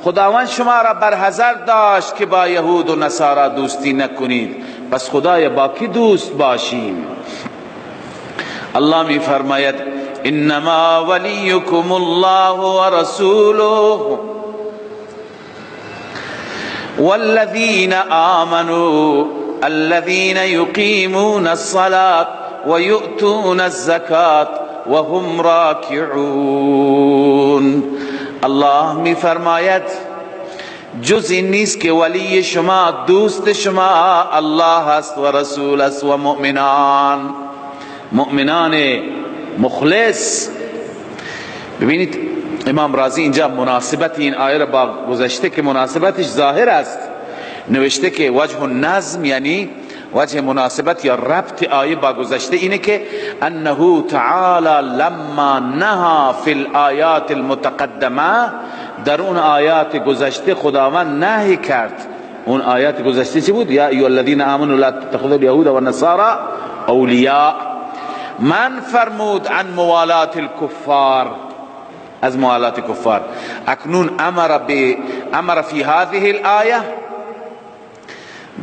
خداوند شما را برحذر داشت که با یهود و نصارا دوستی نکنید، پس خدای با کی دوست باشیم؟ الله می فرماید انما ولیکم الله و رسوله والذین آمنوا الذین یقیمون الصلاة و یؤتون الزکاة و هم راکعون. الله می فرماید جز این نیست که ولی شما، دوست شما الله است و رسول است و مؤمنان مخلص. ببینید امام رازی اینجا مناسبت این آیه را با گذشته که مناسبتش ظاهر است نوشته که وجه النظم، یعنی وجه مناسبت یا ربط آیه با گذشته اینه که انه تعالی لما نهى فی الآیات المتقدمه، در اون آیات گذشته خداوند نهی کرد. اون آیات گذشته چی بود؟ یا ایها الذین آمنوا لا تتخذوا اليهود والنصارى اولیاء. من فرمود عن موالات الكفار، از موالات کفار. اکنون امر فی هذه الآیه،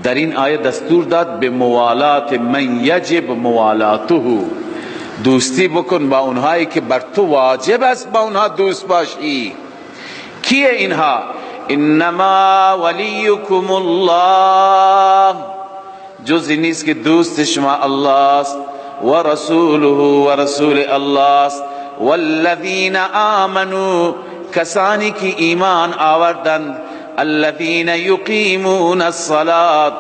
در این آیه دستور داد به موالات من یجب موالاته، دوستی بکن با اونهایی که بر تو واجب است با اونها دوست باشی. کیه اینها؟ انما ولیکم الله، جزی نیست که دوست شما الله است و رسوله و رسول الله است، والذین آمنوا، کسانی که ایمان آوردند، الذین یقیمون الصلاة،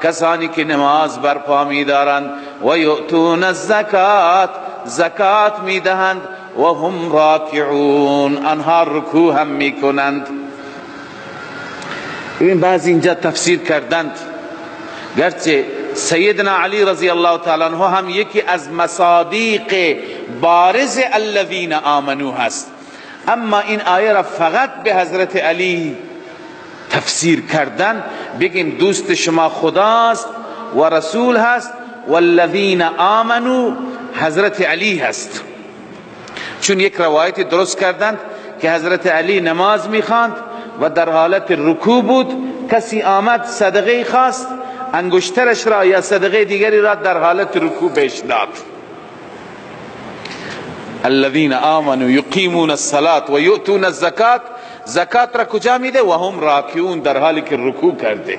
کسانی که نماز برپا می‌دارند، و یؤتون الزکات، زکات می‌دهند، و هم راکعون، آنها رکوع هم می‌کنند. این بعضی اینجا تفسیر کردند، گرچه سیدنا علی رضی الله تعالی عنہ هم یکی از مصادیق بارز الذین آمنو هست، اما این آیه را فقط به حضرت علی تفسیر کردن، بگیم دوست شما خداست و رسول هست، والذین آمنو حضرت علی هست. چون یک روایت درست کردند که حضرت علی نماز میخواند و در حالت رکوع بود، کسی آمد صدقه خواست، انگشترش را یا صدقه دیگری را در حالت رکوع بهش داد. الذين آمنوا يقيمون الصلاة و یؤتون الزکات، زکات را کجا میده؟ و هم راکعون، در حالی که رکوع کرده.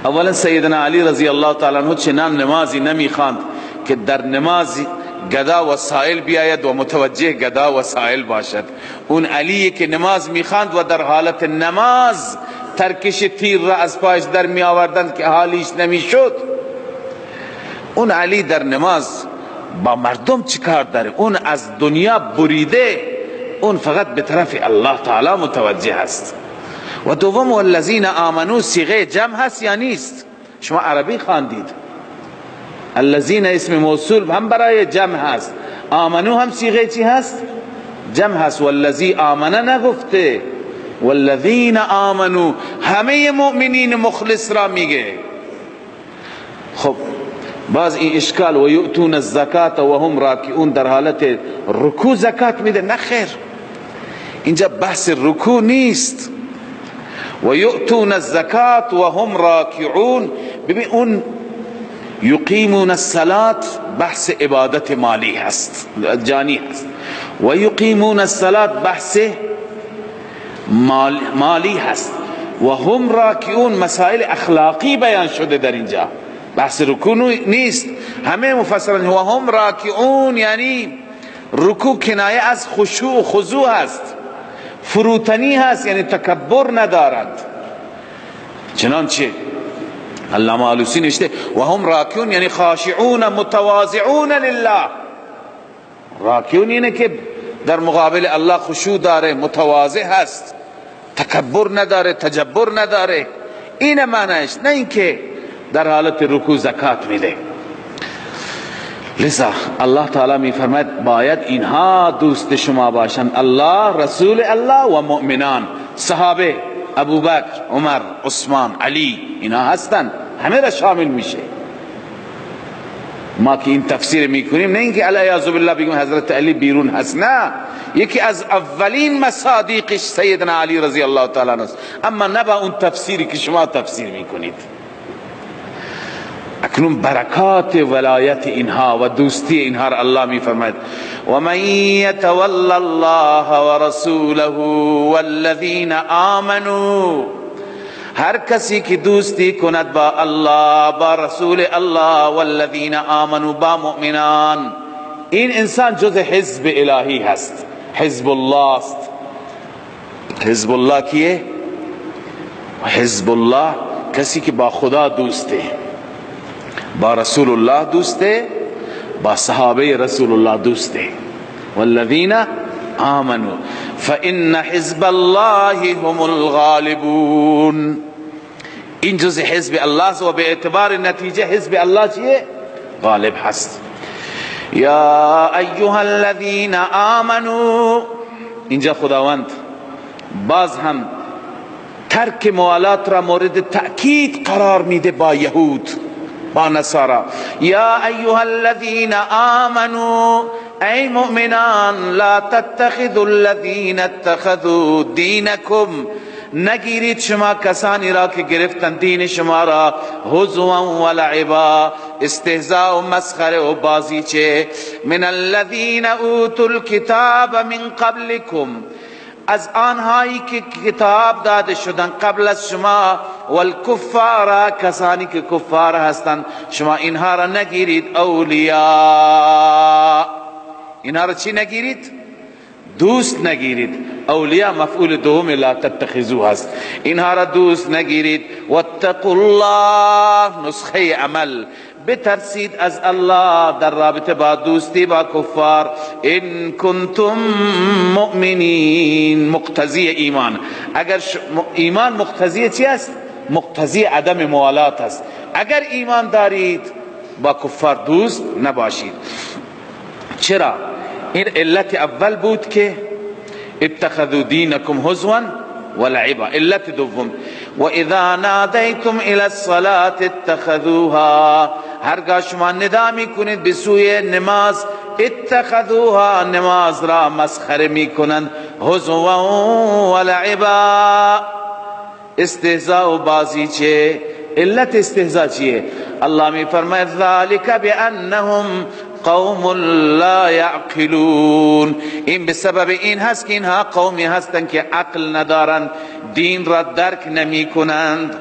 اولا سیدنا علی رضی الله تعالی عنہ چنان نمازی نمیخواند که در نماز گدا و سائل بیاید و متوجه گدا و سائل باشد. اون علی که نماز میخواند و در حالت نماز ترکش تیر را از پایش در می آوردند که حالیش نمیشد. اون علی در نماز با مردم چیکار داره؟ اون از دنیا بریده، اون فقط به طرف الله تعالی متوجه است. و دوم والذین آمنو صیغه جمع هست یا نیست؟ شما عربی خواندید، الذین اسم موصول هم برای جمع هست، آمنو هم صیغه چی هست؟ جمع هست. والذی آمنه نگفته، والذین آمنو همه مؤمنین مخلص را میگه. خب باز این اشکال و یؤتون الزکات و هم راکعون، در حالت رکوع زکات میده؟ نه خیر، اینجا بحث رکوع نیست. و یؤتون الزکات و هم راکعون، ببین اون یقیمون الصلاة بحث عبادت مالی هست، جانی هست، و یقیمون الصلاة بحث مالی هست، و هم راکعون مسائل اخلاقی بیان شده در اینجا، بحث رکوع نیست. همه مفسران و هم راکعون یعنی رکوع کنایه از خشوع و خضوع هست، فروتنی هست، یعنی تکبر ندارد. چنانچه علامه آلوسی نوشته و هم راکعون یعنی خاشعون متواضعون لله. راکعون یعنی که در مقابل الله خشوع داره، متواضع هست، تکبر نداره، تجبر نداره. این معنیش، نه اینکه در حالت رکوع زکات میده. لذا الله تعالی می فرماید باید اینها دوست شما باشند، الله، رسول الله و مؤمنان. صحابه ابوبکر، عمر، عثمان، علی، اینا هستن، همه را شامل میشه. ما که این تفسیر میکنیم نه اینکه علیاذ بالله بگیم حضرت علی بیرون هست، نه، یکی از اولین مصادیقش سیدنا علی رضی الله تعالی عنه است، اما نه با اون تفسیری که شما تفسیر میکنید. اکنون برکات ولایت اینها و دوستی اینها را الله میفرماید و من یتول الله و رسوله والذین آمنوا، هر کسی که دوستی کند با الله، با رسول الله، والذین آمنوا، با مؤمنان، این انسان جز حزب الهی هست، حزب الله است. حزب الله کیه؟ حزب الله کسی که با خدا دوسته، با رسول الله دوسته، با صحابه رسول الله دوسته. والذین آمنوا فإن حزب الله هم الغالبون، این جز حزب الله و به اعتبار نتیجه حزب الله چیه؟ غالب هست. یا ایها الذین آمنوا، اینجا خداوند باز هم ترک موالات را مورد تأکید قرار میده با یهود، با نصارا. یا ایها الذین آمنوا، ای مؤمنان، لا تتخذوا الذین اتخذوا دینکم، نگیرید شما کسانی را که گرفتن دین شما را هزوا و لعبا، استهزاء و مسخره و بازیچه، من الذین اوتوا الکتاب من قبلکم، از آنهایی که کتاب داده شدن قبل از شما، والکفار، کسانی که کفار هستند، شما اینها را نگیرید اولیاء. اینها را چی نگیرید؟ دوست نگیرید. اولیاء مفعول دوم لا تتخذوا هست. اینها را دوست نگیرید. واتقوا الله، نسخه عمل، بترسید از الله در رابطه با دوستی با کفار. ان کنتم مؤمنین، مقتضی ایمان. اگر ایمان مقتضی چی است؟ مقتضی عدم موالات است. اگر ایمان دارید با کفار دوست نباشید. چرا؟ این علت اول بود که اتخذوا دینکم هزوا و لعبا. علت دوم، و اذا نادیتم الى الصلاة اتخذوها، هرگاه شما ندا میکنید به سوی نماز، اتخذوها، نماز را مسخره میکنند، هزوا و لعبا، استهزاء و بازیچه. علت استهزاء چیه؟ الله می فرماید ذالک بانهم قوم لا یعقلون، این به سبب این هست که اینها قومی هستند که عقل ندارند، دین را درک نمی کنند.